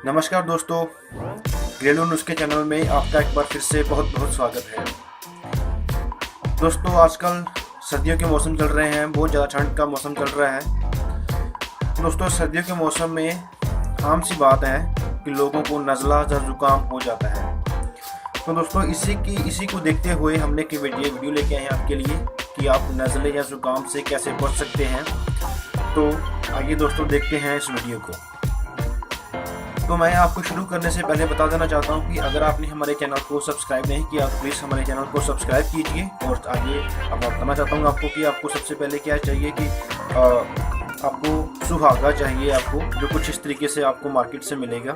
नमस्कार दोस्तों, घरेलू नुस्खे चैनल में आपका एक बार फिर से बहुत बहुत स्वागत है। दोस्तों, आजकल सर्दियों के मौसम चल रहे हैं, बहुत ज़्यादा ठंड का मौसम चल रहा है। दोस्तों, सर्दियों के मौसम में आम सी बात है कि लोगों को नज़ला या ज़ुकाम हो जाता है। तो दोस्तों, इसी को देखते हुए हमने एक वीडियो लेके आए हैं आपके लिए कि आप नज़ले या ज़ुकाम से कैसे बच सकते हैं। तो आइए दोस्तों, देखते हैं इस वीडियो को। तो मैं आपको शुरू करने से पहले बता देना चाहता हूं कि अगर आपने हमारे चैनल को सब्सक्राइब नहीं किया तो प्लीज़ हमारे चैनल को सब्सक्राइब कीजिए। और आगे अब बताना चाहता हूं आपको कि आपको सबसे पहले क्या चाहिए कि आपको सुहागा चाहिए, आपको जो कुछ इस तरीके से आपको मार्केट से मिलेगा।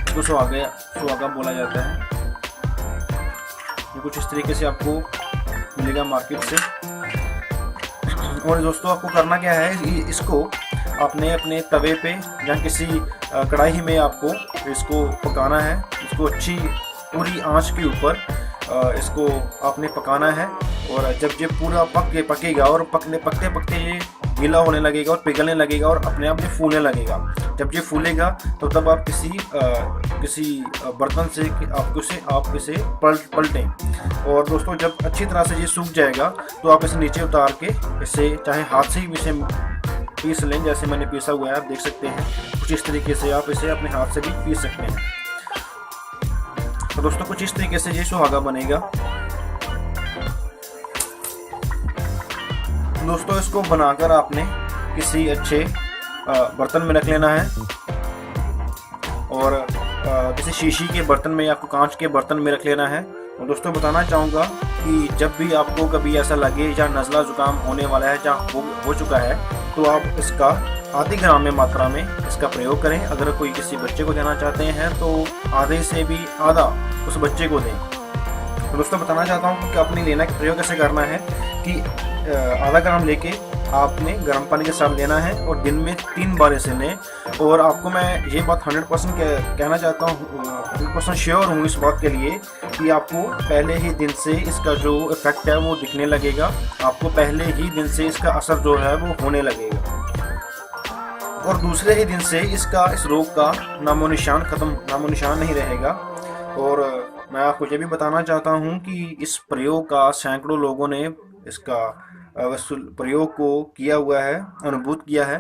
तो सुहागा बोला जाता है, जो कुछ इस तरीके से आपको मिलेगा मार्केट से। और दोस्तों, आपको करना क्या है, इसको आपने अपने तवे पे या किसी कढ़ाई में आपको इसको पकाना है। इसको अच्छी पूरी आंच के ऊपर इसको आपने पकाना है। और जब ये पूरा पकेगा और पकते ये गीला होने लगेगा और पिघलने लगेगा और अपने आप ये फूलने लगेगा। जब ये फूलेगा तो तब आप किसी बर्तन से आप इसे पलटें। और दोस्तों, जब अच्छी तरह से ये सूख जाएगा तो आप इसे नीचे उतार के इसे चाहे हाथ से ही इसे पीस लें, जैसे मैंने पीसा हुआ है, आप देख सकते हैं। कुछ इस तरीके से आप इसे अपने हाथ से भी पीस सकते हैं। तो दोस्तों, कुछ इस तरीके से ये सुहागा बनेगा। दोस्तों, इसको बनाकर आपने किसी अच्छे बर्तन में रख लेना है। और किसी शीशी के बर्तन में या आपको कांच के बर्तन में रख लेना है। और दोस्तों, बताना चाहूँगा कि जब भी आपको कभी ऐसा लगे या नज़ला ज़ुकाम होने वाला है या हो चुका है, तो आप इसका आधी ग्राम में मात्रा में इसका प्रयोग करें। अगर कोई किसी बच्चे को देना चाहते हैं तो आधे से भी आधा उस बच्चे को दें। तो दोस्तों, बताना चाहता हूँ कि आपने लेना प्रयोग कैसे करना है कि आधा ग्राम लेके आपने गर्म पानी के साथ लेना है और दिन में 3 बार इसे लें। और आपको मैं ये बात 100% कहना चाहता हूँ, 100% श्योर हूँ इस बात के लिए कि आपको पहले ही दिन से इसका जो इफ़ेक्ट है वो दिखने लगेगा। आपको पहले ही दिन से इसका असर जो है वो होने लगेगा और दूसरे ही दिन से इस रोग का नामो निशान नहीं रहेगा। और मैं आपको ये भी बताना चाहता हूँ कि इस प्रयोग का सैकड़ों लोगों ने इसका प्रयोग को किया हुआ है, अनुभूत किया है।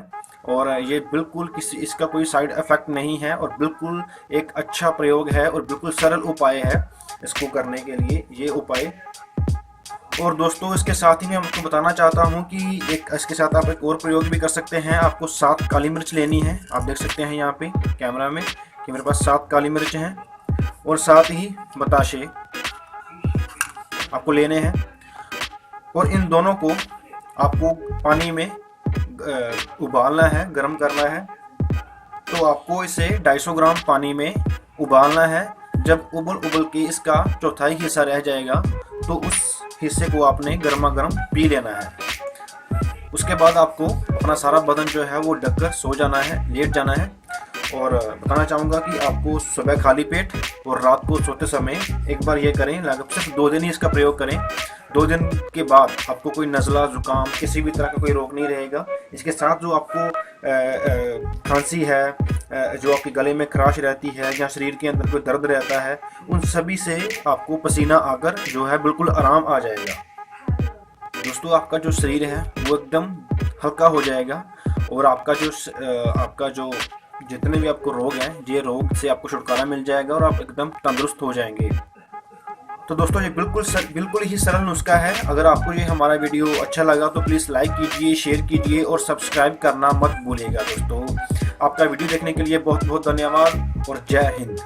और ये बिल्कुल इसका कोई साइड इफ़ेक्ट नहीं है और बिल्कुल एक अच्छा प्रयोग है और बिल्कुल सरल उपाय है इसको करने के लिए ये उपाय। और दोस्तों, इसके साथ ही मैं आपको बताना चाहता हूँ कि इसके साथ आप एक और प्रयोग भी कर सकते हैं। आपको 7 काली मिर्च लेनी है। आप देख सकते हैं यहाँ पे कैमरा में कि मेरे पास 7 काली मिर्च हैं। और साथ ही बताशे आपको लेने हैं। और इन दोनों को आपको पानी में उबालना है, गर्म करना है। तो आपको इसे 250 ग्राम पानी में उबालना है। जब उबल के इसका चौथाई हिस्सा रह जाएगा तो उस हिस्से को आपने गर्मा गर्म पी लेना है। उसके बाद आपको अपना सारा बदन जो है वो ढककर सो जाना है, लेट जाना है। और बताना चाहूँगा कि आपको सुबह खाली पेट और रात को सोते समय एक बार ये करें। लगभग सिर्फ 2 दिन ही इसका प्रयोग करें। 2 दिन के बाद आपको कोई नज़ला ज़ुकाम किसी भी तरह का कोई रोग नहीं रहेगा। इसके साथ जो आपको खांसी है, जो आपके गले में खराश रहती है या शरीर के अंदर कोई दर्द रहता है, उन सभी से आपको पसीना आकर जो है बिल्कुल आराम आ जाएगा। दोस्तों, आपका जो शरीर है वो एकदम हल्का हो जाएगा और आपका जो जितने भी आपको रोग हैं, ये रोग से आपको छुटकारा मिल जाएगा और आप एकदम तंदुरुस्त हो जाएंगे। तो दोस्तों, ये बिल्कुल ही सरल नुस्खा है। अगर आपको ये हमारा वीडियो अच्छा लगा तो प्लीज़ लाइक कीजिए, शेयर कीजिए और सब्सक्राइब करना मत भूलिएगा। दोस्तों, आपका वीडियो देखने के लिए बहुत बहुत धन्यवाद और जय हिंद।